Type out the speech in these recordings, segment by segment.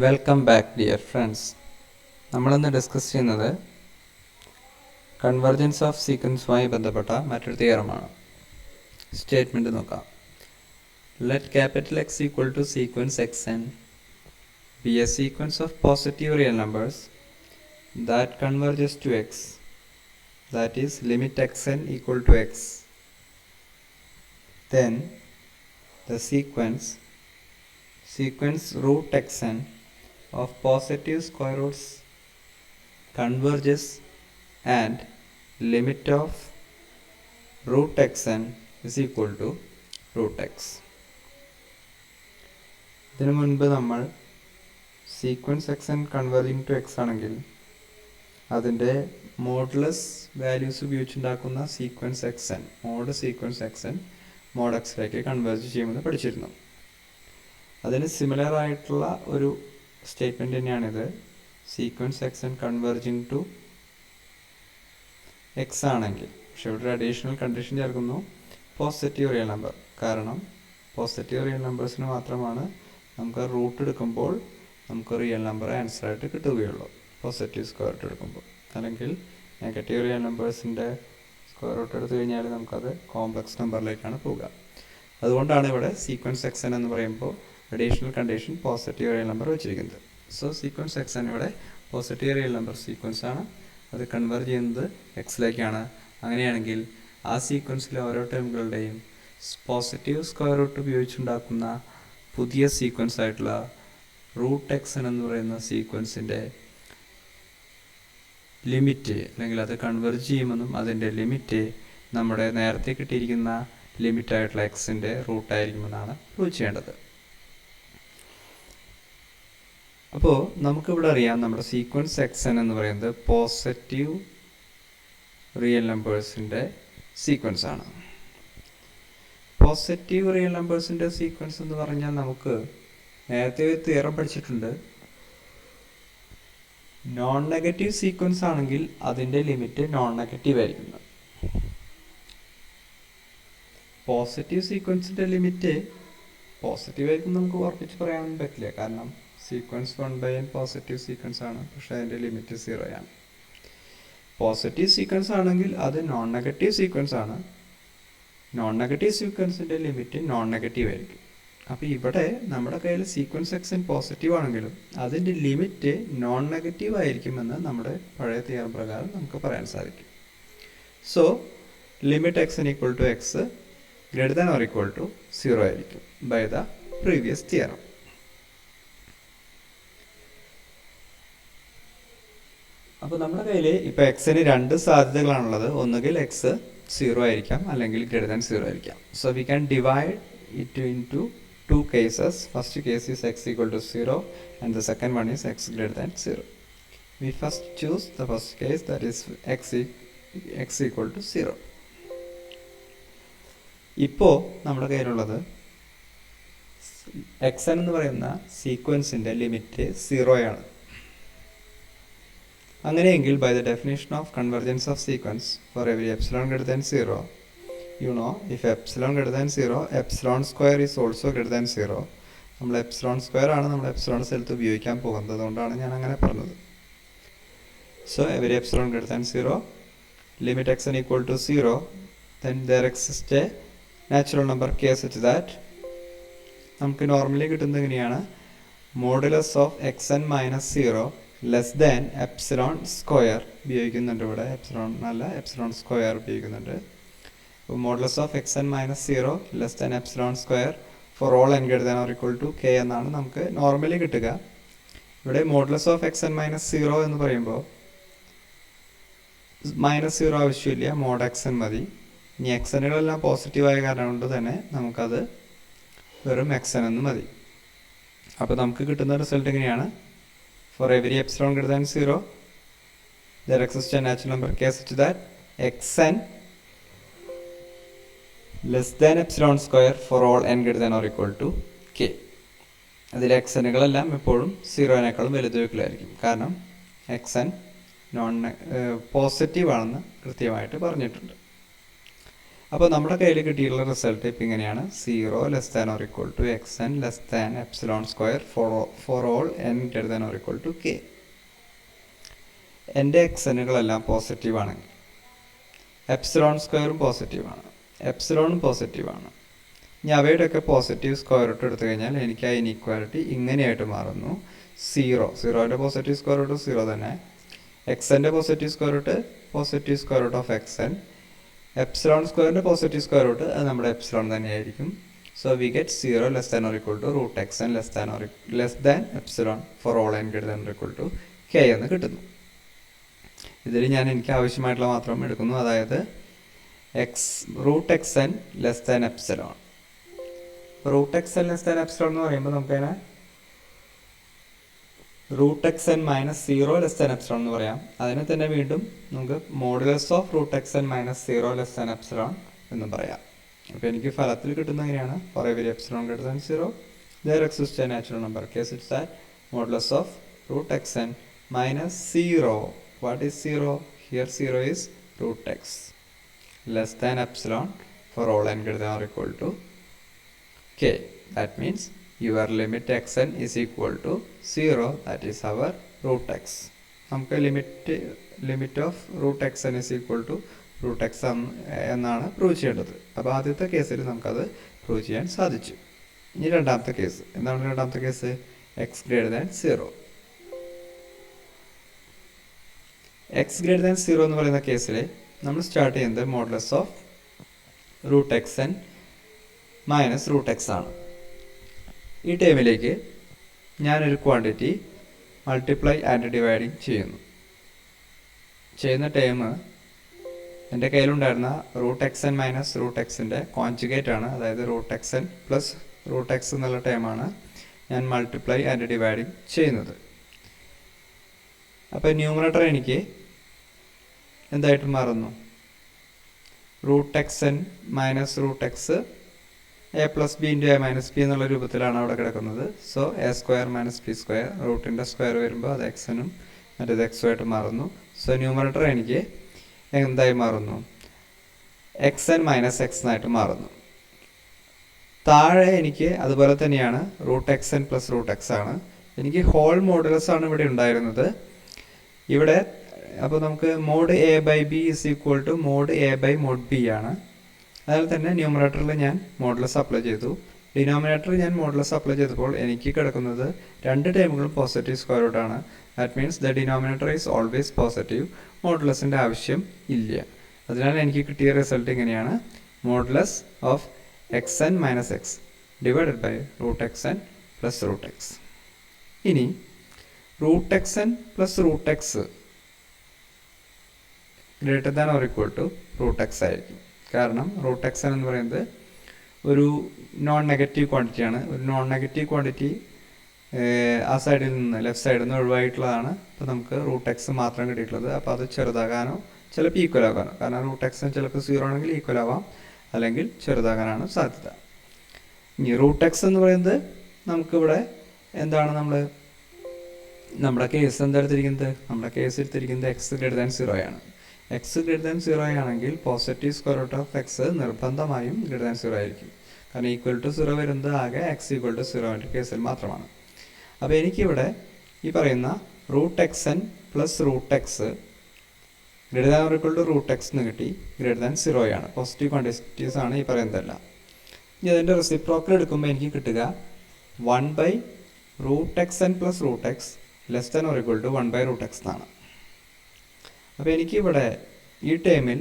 Welcome back dear friends. നമ്മളിന്ന് discuss ചെയ്യുന്നത് convergence of സീക്വൻസുമായി ബന്ധപ്പെട്ട മറ്റൊരു തിയറമാണ്. സ്റ്റേറ്റ്മെൻറ്റ് നോക്കാം. Let capital X equal to sequence X N be a sequence of positive real numbers that converges to X, that is limit X N equal to X. Then the sequence root xn of positive square roots converges and limit of root xn is equal to root x. ഇതിനു മുൻപ് നമ്മൾ sequence x n converging to x ആണെങ്കിൽ അതിൻ്റെ modulus values ഉപയോഗിച്ചുണ്ടാക്കുന്ന sequence x n mod എക്സിലേക്ക് converge ചെയ്യുമെന്ന് പഠിച്ചിരുന്നു. അതിന് സിമിലർ ആയിട്ടുള്ള ഒരു സ്റ്റേറ്റ്മെൻറ്റ് തന്നെയാണിത്. Sequence x n converging to x ആണെങ്കിൽ, പക്ഷെ ഇവിടെ അഡീഷണൽ കണ്ടീഷൻ ചേർക്കുന്നു, പോസിറ്റീവ് റിയൽ നമ്പർ. കാരണം പോസിറ്റീവ് റിയൽ നമ്പേഴ്സിന് മാത്രമാണ് നമുക്ക് റൂട്ട് എടുക്കുമ്പോൾ നമുക്ക് റിയൽ നമ്പർ ആൻസറായിട്ട് കിട്ടുകയുള്ളൂ, പോസിറ്റീവ് സ്ക്വയർ റൂട്ട് എടുക്കുമ്പോൾ. അല്ലെങ്കിൽ നെഗറ്റീവ് റിയൽ നമ്പേഴ്സിൻ്റെ സ്ക്വയർ റൂട്ട് എടുത്തു കഴിഞ്ഞാൽ നമുക്കത് കോംപ്ലക്സ് നമ്പറിലേക്കാണ് പോവുക. അതുകൊണ്ടാണ് ഇവിടെ സീക്വൻസ് എക്സൻ എന്ന് പറയുമ്പോൾ additional condition positive real number വെച്ചിരിക്കുന്നത്. സോ സീക്വൻസ് എക്സൻ ഇവിടെ പോസിറ്റീവ് റിയൽ നമ്പർ സീക്വൻസ് ആണ്, അത് കൺവേർട്ട് ചെയ്യുന്നത് എക്സിലേക്കാണ്. അങ്ങനെയാണെങ്കിൽ ആ സീക്വൻസിലെ ഓരോ ടേമുകളുടെയും പോസിറ്റീവ് സ്ക്വയർ റൂട്ട് ഉപയോഗിച്ചുണ്ടാക്കുന്ന പുതിയ സീക്വൻസ് ആയിട്ടുള്ള റൂട്ട് എക്സൻ എന്ന് പറയുന്ന സീക്വൻസിൻ്റെ ലിമിറ്റ്, അല്ലെങ്കിൽ അത് കൺവേർജ് ചെയ്യുമെന്നും അതിൻ്റെ ലിമിറ്റ് നമ്മുടെ നേരത്തെ കിട്ടിയിരിക്കുന്ന ലിമിറ്റായിട്ടുള്ള എക്സിൻ്റെ റൂട്ടായിരിക്കുമെന്നാണ് പ്രൂവ് ചെയ്യേണ്ടത്. അപ്പോൾ നമുക്കിവിടെ അറിയാം നമ്മുടെ സീക്വൻസ് എക്സൻ എന്ന് പറയുന്നത് പോസിറ്റീവ് റിയൽ നമ്പേഴ്സിൻ്റെ സീക്വൻസ് ആണ്. പോസിറ്റീവ് റിയൽ നമ്പേഴ്സിൻ്റെ സീക്വൻസ് എന്ന് പറഞ്ഞാൽ നമുക്ക് നേരത്തെ ഒരു തിയറം പഠിച്ചിട്ടുണ്ട്. നോൺ നെഗറ്റീവ് സീക്വൻസ് ആണെങ്കിൽ അതിൻ്റെ ലിമിറ്റ് നോൺ നെഗറ്റീവ് ആയിരിക്കും. പോസിറ്റീവ് സീക്വൻസിൻ്റെ ലിമിറ്റ് പോസിറ്റീവ് ആയിരിക്കും നമുക്ക് ഉറപ്പിച്ച് പറയാനൊന്നും പറ്റില്ല. കാരണം സീക്വൻസ് 1/n പോസിറ്റീവ് സീക്വൻസ് ആണ്, പക്ഷേ അതിൻ്റെ ലിമിറ്റ് 0 ആണ്. പോസിറ്റീവ് സീക്വൻസ് ആണെങ്കിൽ അത് നോൺ നെഗറ്റീവ് സീക്വൻസ് ആണ്. നോൺ നെഗറ്റീവ് സീക്വൻസിൻ്റെ ലിമിറ്റ് നോൺ നെഗറ്റീവ് ആയിരിക്കും. അപ്പോൾ ഇവിടെ നമ്മുടെ കയ്യിൽ സീക്വൻസ് എക്സൻ പോസിറ്റീവ് ആണെങ്കിലും അതിൻ്റെ ലിമിറ്റ് നോൺ നെഗറ്റീവ് ആയിരിക്കുമെന്ന് നമ്മുടെ പഴയ തിയറം പ്രകാരം നമുക്ക് പറയാൻ സാധിക്കും. So limit x n equal to x greater than or equal to 0 ആയിരിക്കും ബൈ ദ പ്രീവിയസ് തിയറം. അപ്പോൾ നമ്മുടെ കയ്യിൽ ഇപ്പോൾ എക്സിന് രണ്ട് സാധ്യതകളാണുള്ളത്. ഒന്നുകിൽ എക്സ് 0 ആയിരിക്കാം, അല്ലെങ്കിൽ ഗ്രേറ്റർ ദാൻ 0 ആയിരിക്കാം. So we can divide it into two cases. First case is x equal to 0 and the second one is x greater than 0. We first choose the first case, that is x equal to 0. ഇപ്പോൾ നമ്മുടെ കയ്യിലുള്ളത് X എന്ന് പറയുന്ന സീക്വൻസിൻ്റെ limit 0 ആണ്. അങ്ങനെയെങ്കിൽ by the definition of convergence of sequence for every epsilon greater than 0, you know, if epsilon greater than 0, epsilon square is also greater than 0. നമ്മൾ epsilon square ആണ് നമ്മൾ എപ്സിലോൺ സ്ഥലത്ത് ഉപയോഗിക്കാൻ പോകുന്നത്, അതുകൊണ്ടാണ് ഞാൻ അങ്ങനെ പറഞ്ഞത്. So every epsilon greater than 0, limit X N equal to 0, then there exists a natural number k such that നമുക്ക് നോർമലി കിട്ടുന്നത് എങ്ങനെയാണ്, modulus of X N minus 0 less than epsilon square ഉപയോഗിക്കുന്നുണ്ട്. ഇവിടെ എപ്സിലോൺ അല്ല, എപ്സിലോൺ സ്ക്വയർ ഉപയോഗിക്കുന്നുണ്ട്. Modulus of X N minus 0 less than epsilon square for all N greater than or equal to K എന്നാണ് നമുക്ക് normally കിട്ടുക. ഇവിടെ modulus of X N minus 0 എന്ന് പറയുമ്പോൾ -0 ആവശ്യമില്ല, മോഡ് എക്സ് എൻ മതി. ഇനി എക്സ് എന്നുകളെല്ലാം പോസിറ്റീവായ കാരണം കൊണ്ട് തന്നെ നമുക്കത് വെറും എക്സ് എൻ എന്ന് മതി. അപ്പോൾ നമുക്ക് കിട്ടുന്ന റിസൾട്ട് എങ്ങനെയാണ്, for every epsilon greater than 0 there exists a natural number k such that xn less than epsilon square for all N greater than or equal to K. അതിൽ എക്സനുകളെല്ലാം എപ്പോഴും 0-നേക്കാളും വലുതായിരിക്കും. കാരണം എക്സൻ പോസിറ്റീവ് ആണെന്ന് കൃത്യമായിട്ട് പറഞ്ഞിട്ടുണ്ട്. അപ്പോൾ നമ്മുടെ കയ്യിൽ കിട്ടിയിട്ടുള്ള റിസൾട്ട് ഇപ്പം ഇങ്ങനെയാണ്: 0 less than or equal to X N less than epsilon square for all N greater than or equal to K. എൻ്റെ എക്സനുകളെല്ലാം പോസിറ്റീവാണെങ്കിൽ എപ്സിലോൺ സ്ക്വയറും പോസിറ്റീവാണ്, എപ്സിലോണും പോസിറ്റീവാണ്. ഇനി അവയുടെയൊക്കെ പോസിറ്റീവ് സ്ക്വയർ റൂട്ട് എടുത്തു കഴിഞ്ഞാൽ എനിക്ക് ആ ഇനീക്വാലിറ്റി ഇങ്ങനെയായിട്ട് മാറുന്നു: 0, 0ൻ്റെ പോസിറ്റീവ് സ്ക്വയർ റൂട്ട് 0 തന്നെ, എക്സൻ്റെ positive square root of X n, epsilon സ്ക്വയറിൻ്റെ പോസിറ്റീവ് സ്ക്വയർ റൂട്ട് അത് നമ്മുടെ എപ്സിലോൺ തന്നെയായിരിക്കും. So we get 0 less than or equal to root X N less than epsilon for all N greater than or equal to K എന്ന് കിട്ടുന്നു. ഇതിൽ ഞാൻ എനിക്ക് ആവശ്യമായിട്ടുള്ള മാത്രം എടുക്കുന്നു, അതായത് root X N less than epsilon. Root X N less than epsilon എന്ന് പറയുമ്പോൾ നമുക്കതിനെ root X N minus 0 less than epsilon എന്ന് പറയാം. അതിനെ തന്നെ വീണ്ടും നമുക്ക് modulus of root X N minus 0 less than epsilon എന്നും പറയാം. അപ്പോൾ എനിക്ക് ഫലത്തിൽ കിട്ടുന്ന എങ്ങനെയാണ്: for every epsilon greater than 0 there exists a natural number case it's that modulus of root xn minus 0. What is 0? Here 0 is root x less than epsilon for all n greater than or equal to k. That means your limit xn is equal to 0, that is our root x. നമുക്ക് limit of root X N is equal to root X എന്നാണ് prove ചെയ്യേണ്ടത്. അപ്പോൾ ആദ്യത്തെ കേസിൽ നമുക്കത് prove ചെയ്യാൻ സാധിച്ചു. ഇനി രണ്ടാമത്തെ കേസ് എന്താണ്? രണ്ടാമത്തെ case X greater than 0. X greater than 0 എന്ന് പറയുന്ന കേസിൽ നമ്മൾ സ്റ്റാർട്ട് ചെയ്യുന്നത് modulus of root X N minus root X ആണ്. ഈ ടേമിലേക്ക് ഞാനൊരു ക്വാണ്ടിറ്റി മൾട്ടിപ്ലൈ ആൻഡ് ഡിവൈഡിങ് ചെയ്യുന്ന ടേം എൻ്റെ കയ്യിലുണ്ടായിരുന്ന root X N minus root എക്സിൻ്റെ കോൺജുഗേറ്റ് ആണ്. അതായത് root X N plus root X എന്നുള്ള ടേമാണ് ഞാൻ മൾട്ടിപ്ലൈ ആൻഡ് ഡിവൈഡിങ് ചെയ്യുന്നത്. അപ്പോൾ ന്യൂമറേറ്റർ എനിക്ക് എന്തായിട്ട് മാറുന്നു? Root X N minus root x a plus b into a minus b എന്നുള്ള രൂപത്തിലാണ് അവിടെ കിടക്കുന്നത്. So a square minus b square, റൂട്ടിൻ്റെ സ്ക്വയർ വരുമ്പോൾ അത് എക്സനും മറ്റേത് എക്സും ആയിട്ട് മാറുന്നു. സോ ന്യൂമറേറ്റർ എനിക്ക് എന്തായി മാറുന്നു? എക്സ് എൻ മൈനസ് എക്സ് എന്നായിട്ട് മാറുന്നു. താഴെ എനിക്ക് അതുപോലെ തന്നെയാണ് root X N plus root X ആണ്. എനിക്ക് ഹോൾ മോഡുലസ് ആണ് ഇവിടെ ഉണ്ടായിരുന്നത്. ഇവിടെ അപ്പോൾ നമുക്ക് mod A by B is equal to mod A by mod B ആണ്. അതുപോലെ തന്നെ ന്യൂമറേറ്ററിൽ ഞാൻ മോഡുലസ് അപ്ലൈ ചെയ്തു. ഡിനോമിനേറ്ററിൽ ഞാൻ മോഡുലസ് അപ്ലൈ ചെയ്തപ്പോൾ എനിക്ക് കിടക്കുന്നത് രണ്ട് ടേമുകളും പോസിറ്റീവ് സ്ക്വയർ റൂട്ട് ആണ്. That means the denominator is always positive. മോഡുലസിൻ്റെ ആവശ്യം ഇല്ല. അതിനാൽ എനിക്ക് കിട്ടിയ റിസൾട്ട് ഇങ്ങനെയാണ്: modulus of X N minus x divided by root X N plus root x. ഇനി root X N plus root X greater than or equal to root x ആയിരിക്കും. കാരണം റൂട്ട് എക്സ് എൻ എന്ന് പറയുന്നത് ഒരു non negative ക്വാണ്ടിറ്റിയാണ്. ഒരു non negative quantity ആ സൈഡിൽ നിന്ന് ലെഫ്റ്റ് സൈഡിൽ നിന്ന് ഒഴിവായിട്ടുള്ളതാണ്. അപ്പോൾ നമുക്ക് റൂട്ട് എക്സ് മാത്രം കിട്ടിയിട്ടുള്ളത്. അപ്പോൾ അത് ചെറുതാകാനോ ചിലപ്പോൾ ഈക്വൽ ആകാനോ, കാരണം റൂട്ട് എക്സ് ചിലപ്പോൾ 0 ആണെങ്കിൽ ഈക്വൽ ആവാം, അല്ലെങ്കിൽ ചെറുതാകാനാണ് സാധ്യത. ഇനി റൂട്ട് എക്സ് എന്ന് പറയുന്നത് നമുക്കിവിടെ എന്താണ് നമ്മുടെ കേസ് എന്തായിരിക്കുന്നത്? നമ്മുടെ കേസ് എടുത്തിരിക്കുന്നത് എക്സ് ഗ്രേറ്റർ ദാൻ 0 ആണ്. എക്സ് ഗ്രേറ്റർ ദാൻ 0 ആണെങ്കിൽ positive square root of X നിർബന്ധമായും ഗ്രേറ്റർ ദാൻ 0 ആയിരിക്കും. കാരണം ഈക്വൽ ടു 0 വരുന്നത് ആകെ എക്സ് ഈക്വൽ ടു 0 കേസിൽ മാത്രമാണ്. അപ്പോൾ എനിക്കിവിടെ ഈ പറയുന്ന root X N plus root X greater than or equal to root X എന്ന് കിട്ടി. ഗ്രേറ്റർ ദാൻ 0 ആണ്. പോസിറ്റീവ് ക്വാണ്ടിറ്റീസ് ആണ് ഈ പറയുന്നതെല്ലാം. ഇനി അതിൻ്റെ റെസിപ്രോക്കൽ എടുക്കുമ്പോൾ എനിക്ക് കിട്ടുക 1 by root X N plus root X less than or equal to 1 by root X എന്നാണ്. അപ്പോൾ എനിക്കിവിടെ ഈ ടേമിൽ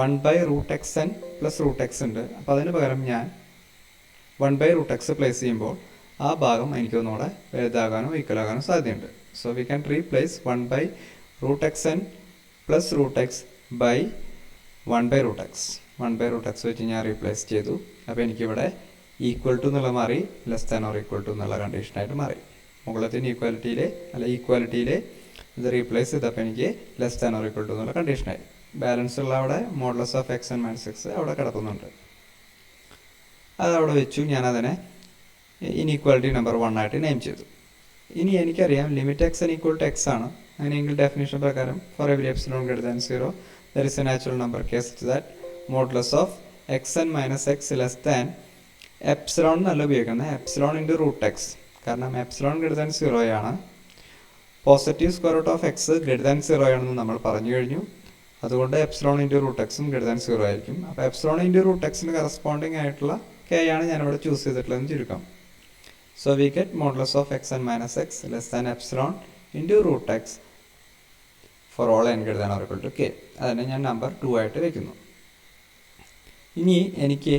1 by root X N plus root X ഉണ്ട്. അപ്പോൾ അതിന് പകരം ഞാൻ 1 ബൈ റൂട്ട് എക്സ് പ്ലേസ് ചെയ്യുമ്പോൾ ആ ഭാഗം എനിക്കൊന്നുകൂടെ വലുതാകാനോ ഈക്വലാകാനോ സാധ്യതയുണ്ട്. So we can replace 1 by root X N plus root X by 1 by root X. 1 by root X വെച്ച് ഞാൻ റീപ്ലേസ് ചെയ്തു. അപ്പോൾ എനിക്കിവിടെ ഈക്വൽ ടു എന്നുള്ള മാറി less than or equal to എന്നുള്ള കണ്ടീഷനായിട്ട് മാറി. മുകളിലത്തിന് ഈക്വാലിറ്റിയിൽ ഇത് റീപ്ലേസ് ചെയ്തപ്പോൾ എനിക്ക് less than or equal to എന്നുള്ള കണ്ടീഷനായി. ബാലൻസ് ഉള്ള അവിടെ modulus of X N minus X അവിടെ കിടക്കുന്നുണ്ട്. അതവിടെ വെച്ചു. ഞാനതിനെ ഇനീക്വാലിറ്റി നമ്പർ 1 ആയിട്ട് നെയിം ചെയ്തു. ഇനി എനിക്കറിയാം limit X N equal to X ആണ്. അങ്ങനെയെങ്കിൽ ഡെഫിനേഷൻ പ്രകാരം for every epsilon greater than 0 there is a natural number K such that modulus of X N minus X less than epsilon എന്നല്ല ഉപയോഗിക്കുന്നത്, epsilon into root X. കാരണം epsilon greater than 0 ആണ്. Positive square root of X greater than 0 ആണെന്ന് നമ്മൾ പറഞ്ഞു കഴിഞ്ഞു. അതുകൊണ്ട് epsilon into root എക്സും ഗ്രേറ്റർ ദാൻ 0 ആയിരിക്കും. അപ്പോൾ എപ്സിലോൺ ഇൻറ്റു റൂട്ട് എക്സിന് കറസ്പോണ്ടിങ് ആയിട്ടുള്ള കെ ആണ് ഞാനിവിടെ ചൂസ് ചെയ്തിട്ടുള്ളതെന്ന് ചുരുക്കം. So we get modulus of X N minus X less than epsilon into root X for all N greater than or equal to K. അതിനെ ഞാൻ നമ്പർ 2 ആയിട്ട് വയ്ക്കുന്നു. ഇനി എനിക്ക്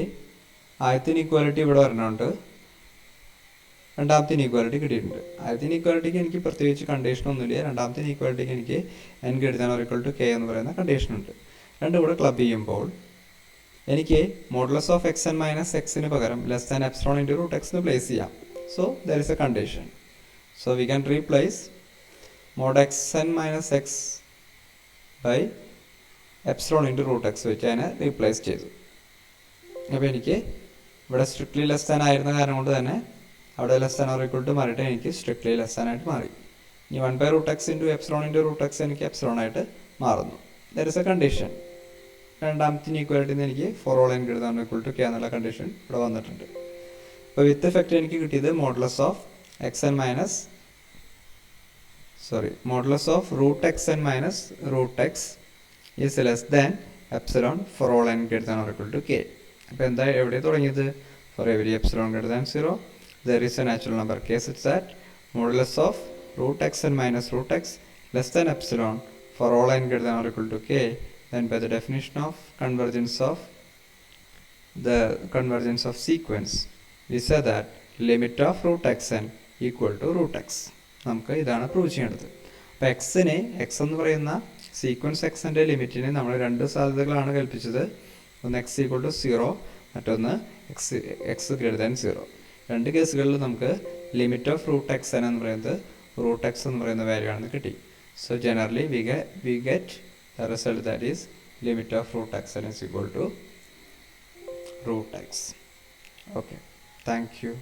ആദ്യത്തെ ഇനീക്വാലിറ്റി ഇവിടെ വരണുണ്ട്, രണ്ടാമത്തെ ഇനീക്വാലിറ്റി കിട്ടിയിട്ടുണ്ട്. ആദ്യത്തെ ഇനീക്വാലിറ്റിക്ക് എനിക്ക് പ്രത്യേകിച്ച് കണ്ടീഷനൊന്നുമില്ല. രണ്ടാമത്തെ ഇനീക്വാലിറ്റിക്ക് എനിക്ക് N greater than or equal to K എന്ന് പറയുന്ന കണ്ടീഷനുണ്ട്. രണ്ടും കൂടെ ക്ലബ് ചെയ്യുമ്പോൾ എനിക്ക് modulus of X N minus എക്സിന് പകരം less than epsilon into root X എന്ന് പ്ലേസ് ചെയ്യാം. So there is a condition. So we can replace mod X N minus X by epsilon into root X വെച്ച് അതിനെ replace ചെയ്തു. അപ്പോൾ എനിക്ക് ഇവിടെ സ്ട്രിക്ട്ലി ലെസ് ദാൻ ആയിരുന്ന കാരണം കൊണ്ട് തന്നെ അവിടെ less than or equal to മാറിയിട്ട് എനിക്ക് സ്ട്രിക്ട്ലി ലെസ് ദാൻ ആയിട്ട് മാറി. ഇനി 1 root X into epsilon into root X എനിക്ക് എപ്സിലോൺ ആയിട്ട് മാറുന്നു. There is a condition. രണ്ടാമത്തെ ഇനീക്വാലിറ്റിന്ന് എനിക്ക് for all N greater than equal to K എന്നുള്ള കണ്ടീഷൻ ഇവിടെ വന്നിട്ടുണ്ട്. അപ്പോൾ വിത്ത് എഫക്റ്റ് എനിക്ക് കിട്ടിയത് modulus of X N minus modulus of root X N minus root X is less than epsilon for all N greater than or equal to k. അപ്പോൾ എന്താ എവിടെ തുടങ്ങിയത്? For every epsilon greater than 0 there is a natural number k such that modulus of root x n minus root x less than epsilon for all n greater than or equal to k. Then by the definition of convergence of sequence we say that limit of root xn equal to root x. നമുക്ക് ഇതാണ് prove ചെയ്യേണ്ടത്. അപ്പോൾ എക്സിനെ X എന്ന് പറയുന്ന sequence എക്സിൻ്റെ ലിമിറ്റിന് നമ്മൾ രണ്ട് സാധ്യതകളാണ് കൽപ്പിച്ചത്. ഒന്ന് എക്സ് ഈക്വൽ ടു 0, മറ്റൊന്ന് എക്സ് ഗ്രേറ്റർ ദാൻ 0. രണ്ട് കേസുകളിൽ നമുക്ക് limit of root X n എന്ന് പറയുന്നത് റൂട്ട് എക്സ് എന്ന് പറയുന്ന വാല്യൂ ആണെന്ന് കിട്ടി. So generally we get the result that is limit of root X N is equal to root x. Okay, thank U.